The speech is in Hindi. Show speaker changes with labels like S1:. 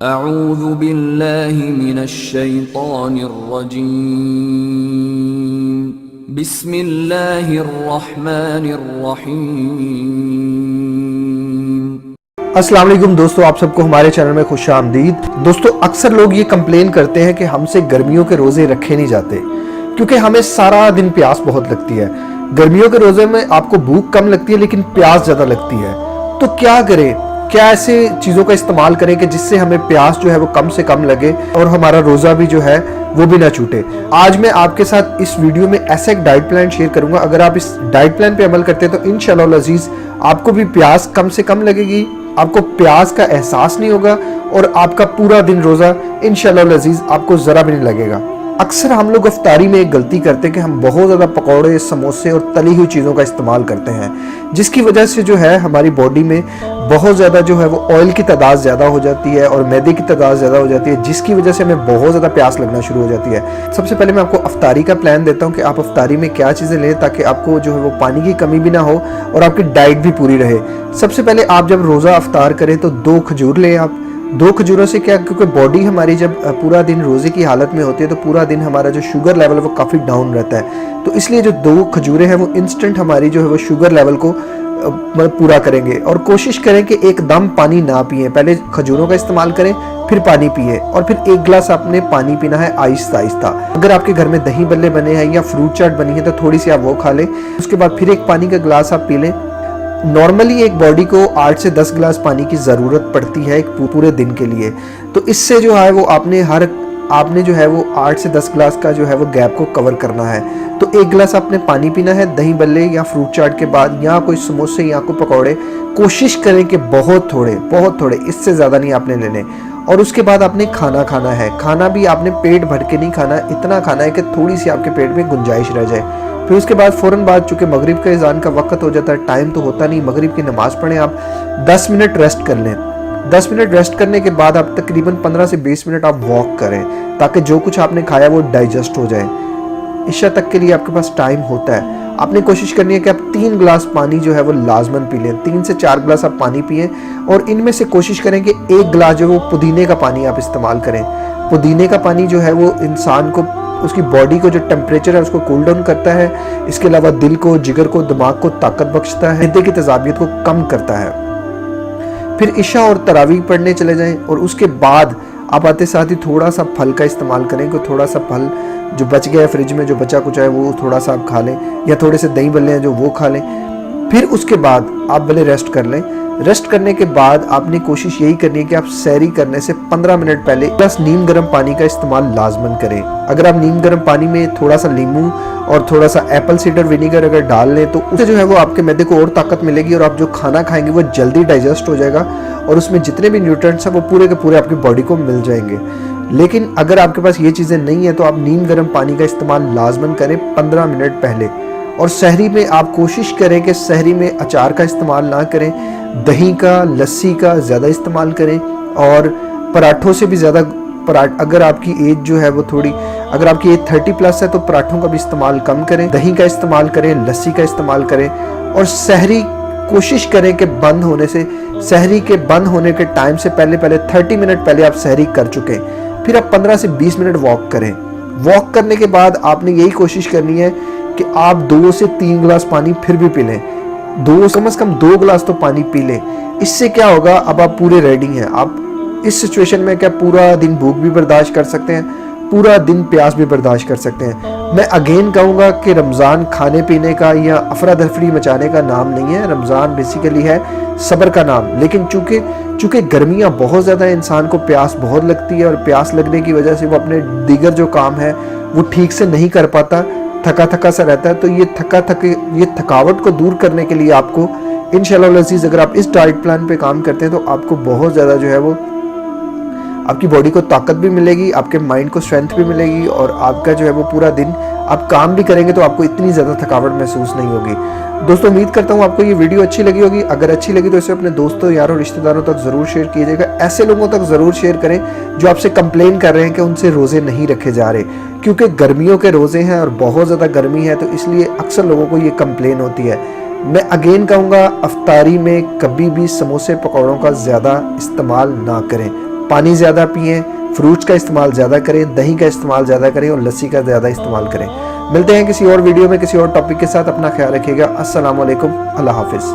S1: अऊज़ु बिल्लाहि मिनश्शैतानिर्रजीम। बिस्मिल्लाहिर्रहमानिर्रहीम।
S2: अस्सलाम वालेकुम दोस्तों, आप सबको हमारे चैनल में खुश आमदीद। दोस्तों, अक्सर लोग ये कंप्लेन करते हैं कि हमसे गर्मियों के रोज़े रखे नहीं जाते क्योंकि हमें सारा दिन प्यास बहुत लगती है। गर्मियों के रोज़े में आपको भूख कम लगती है लेकिन प्यास ज़्यादा लगती है। तो क्या करें? क्या ऐसे चीज़ों का इस्तेमाल करें कि जिससे हमें प्यास जो है वो कम से कम लगे और हमारा रोज़ा भी जो है वो भी ना छूटे। आज मैं आपके साथ इस वीडियो में ऐसा एक डाइट प्लान शेयर करूंगा। अगर आप इस डाइट प्लान पे अमल करते हैं तो इंशाअल्लाह अज़ीज़ आपको भी प्यास कम से कम लगेगी, आपको प्यास का एहसास नहीं होगा और आपका पूरा दिन रोज़ा इंशाअल्लाह अज़ीज़ आपको ज़रा भी नहीं लगेगा। अक्सर हम लोग इफ्तारी में एक गलती करते हैं कि हम बहुत ज़्यादा पकौड़े, समोसे और तली हुई चीज़ों का इस्तेमाल करते हैं, जिसकी वजह से जो है हमारी बॉडी में बहुत ज़्यादा जो है वो ऑयल की तादाद ज़्यादा हो जाती है और मैदे की तादाद ज़्यादा हो जाती है, जिसकी वजह से हमें बहुत ज़्यादा प्यास लगना शुरू हो जाती है। सबसे पहले मैं आपको इफ्तारी का प्लान देता हूँ कि आप इफ्तारी में क्या चीज़ें लें ताकि आपको जो है वो पानी की कमी भी ना हो और आपकी डाइट भी पूरी रहे। सबसे पहले आप जब रोज़ा इफ्तार करें तो 2 खजूर लें। आप 2 खजूरों से क्या, क्योंकि बॉडी हमारी जब पूरा दिन रोज़े की हालत में होती है तो पूरा दिन हमारा जो शुगर लेवल है वो काफ़ी डाउन रहता है, तो इसलिए जो 2 खजूरें हैं वो इंस्टेंट हमारी जो है वो शुगर लेवल को पूरा करेंगे। और कोशिश करें कि एकदम पानी ना पिए, पहले खजूरों का इस्तेमाल करें फिर पानी पिए और फिर 1 गिलास आपने पानी पीना है आहिस्ता आहिस्ता। अगर आपके घर में दही बल्ले बने हैं या फ्रूट चाट बनी है तो थोड़ी सी आप वो खा लें, उसके बाद फिर एक पानी का गिलास आप पी लें। नॉर्मली एक बॉडी को 8 से 10 गिलास पानी की ज़रूरत पड़ती है एक पूरे दिन के लिए, तो इससे जो है वो आपने जो है वो 8 से 10 गिलास का जो है वो गैप को कवर करना है। तो 1 गिलास आपने पानी पीना है दही बल्ले या फ्रूट चाट के बाद, या कोई समोसे या कोई पकौड़े। कोशिश करें कि बहुत थोड़े, इससे ज़्यादा नहीं आपने लेने। और उसके बाद आपने खाना खाना है। खाना भी आपने पेट भर के नहीं खाना, इतना खाना है कि थोड़ी सी आपके पेट में गुंजाइश रह जाए। फिर उसके बाद फ़ौरन बाद, चूँकि मगरिब का अज़ान का वक्त हो जाता है, टाइम तो होता नहीं, मगरिब की नमाज़ पढ़ें, आप 10 मिनट रेस्ट कर लें। 10 मिनट रेस्ट करने के बाद आप तकरीबन 15 से 20 मिनट आप वॉक करें ताकि जो कुछ आपने खाया वो डाइजेस्ट हो जाए। इशा तक के लिए आपके पास टाइम होता है। आपने कोशिश करनी है कि आप 3 गिलास पानी जो है वो लाजमन पी लें। 3 से 4 गिलास आप पानी पिएं और इनमें से कोशिश करें कि 1 गिलास जो है वो पुदीने का पानी आप इस्तेमाल करें। पुदीने का पानी जो है वो इंसान को, उसकी बॉडी को जो टेम्परेचर है उसको कूल डाउन करता है। इसके अलावा दिल को, जिगर को, दिमाग को ताकत बख्शता है, मैदे की तेजाबियत को कम करता है। फिर इशा और तरावीह पढ़ने चले जाएं और उसके बाद आप आते साथ ही थोड़ा सा फल का इस्तेमाल करें कि थोड़ा सा फल जो बच गया है फ्रिज में, जो बचा कुचा है वो थोड़ा सा आप खा लें, या थोड़े से दही बल्ले हैं जो वो खा लें। फिर उसके बाद आप भले रेस्ट कर लें। रेस्ट करने के बाद आपने कोशिश यही करनी है कि आप सैरी करने से 15 मिनट पहले बस नीम गर्म पानी का इस्तेमाल लाजमन करें। अगर आप नीम गर्म पानी में थोड़ा सा नींबू और थोड़ा सा एप्पल साइडर विनीगर अगर डाल लें तो उससे जो है वो आपके मैदे को और ताकत मिलेगी और आप जो खाना खाएंगे वो जल्दी डाइजेस्ट हो जाएगा और उसमें जितने भी न्यूट्रिएंट्स हैं वो पूरे के पूरे आपकी बॉडी को मिल जाएंगे। लेकिन अगर आपके पास ये चीज़ें नहीं है तो आप नीम गर्म पानी का इस्तेमाल लाजमन करें 15 मिनट पहले। और सहरी में आप कोशिश करें कि सहरी में अचार का इस्तेमाल ना करें, दही का, लस्सी का ज़्यादा इस्तेमाल करें और पराठों से भी ज़्यादा अगर आपकी एज जो है वो थोड़ी, अगर आपकी एज 30+ है तो पराठों का भी इस्तेमाल कम करें, दही का इस्तेमाल करें, लस्सी का इस्तेमाल करें। और सहरी कोशिश करें कि सहरी के बंद होने के टाइम से पहले 30 मिनट पहले आप सहरी कर चुके हैं। फिर आप 15 से 20 मिनट वॉक करें। वॉक करने के बाद आपने यही कोशिश करनी है कि आप 2 से 3 गिलास पानी फिर भी पी लें। कम से कम 2 गिलास तो पानी पी लें। इससे क्या होगा, अब आप पूरे रेडी हैं। आप इस सिचुएशन में क्या पूरा दिन भूख भी बर्दाश्त कर सकते हैं, पूरा दिन प्यास भी बर्दाश्त कर सकते हैं। मैं अगेन कहूँगा कि रमज़ान खाने पीने का या अफरा तफरी मचाने का नाम नहीं है। रमज़ान बेसिकली है सब्र का नाम। लेकिन चूँकि गर्मियाँ बहुत ज़्यादा है, इंसान को प्यास बहुत लगती है और प्यास लगने की वजह से वो अपने दीगर जो काम है वो ठीक से नहीं कर पाता, थका सा रहता है। तो ये थकावट को दूर करने के लिए आपको इंशाअल्लाह अज़ीज़ अगर आप इस डाइट प्लान पे काम करते हैं तो आपको बहुत ज़्यादा जो है वो आपकी बॉडी को ताकत भी मिलेगी, आपके माइंड को स्ट्रेंथ भी मिलेगी और आपका जो है वो पूरा दिन आप काम भी करेंगे तो आपको इतनी ज़्यादा थकावट महसूस नहीं होगी। दोस्तों, उम्मीद करता हूँ आपको ये वीडियो अच्छी लगी होगी। अगर अच्छी लगी तो इसे अपने दोस्तों, यारों, रिश्तेदारों तक ज़रूर शेयर कीजिएगा। ऐसे लोगों तक ज़रूर शेयर करें जो आपसे कंप्लेन कर रहे हैं कि उनसे रोज़े नहीं रखे जा रहे, क्योंकि गर्मियों के रोज़े हैं और बहुत ज़्यादा गर्मी है, तो इसलिए अक्सर लोगों को ये कंप्लेन होती है। मैं अगेन कहूँगा, अफ्तारी में कभी भी समोसे पकौड़ों का ज़्यादा इस्तेमाल ना करें। पानी ज़्यादा पिएं, फ्रूट्स का इस्तेमाल ज़्यादा करें, दही का इस्तेमाल ज़्यादा करें और लस्सी का ज़्यादा इस्तेमाल करें। मिलते हैं किसी और वीडियो में किसी और टॉपिक के साथ। अपना ख्याल रखिएगा। अस्सलाम वालेकुम, अल्लाह हाफिज़।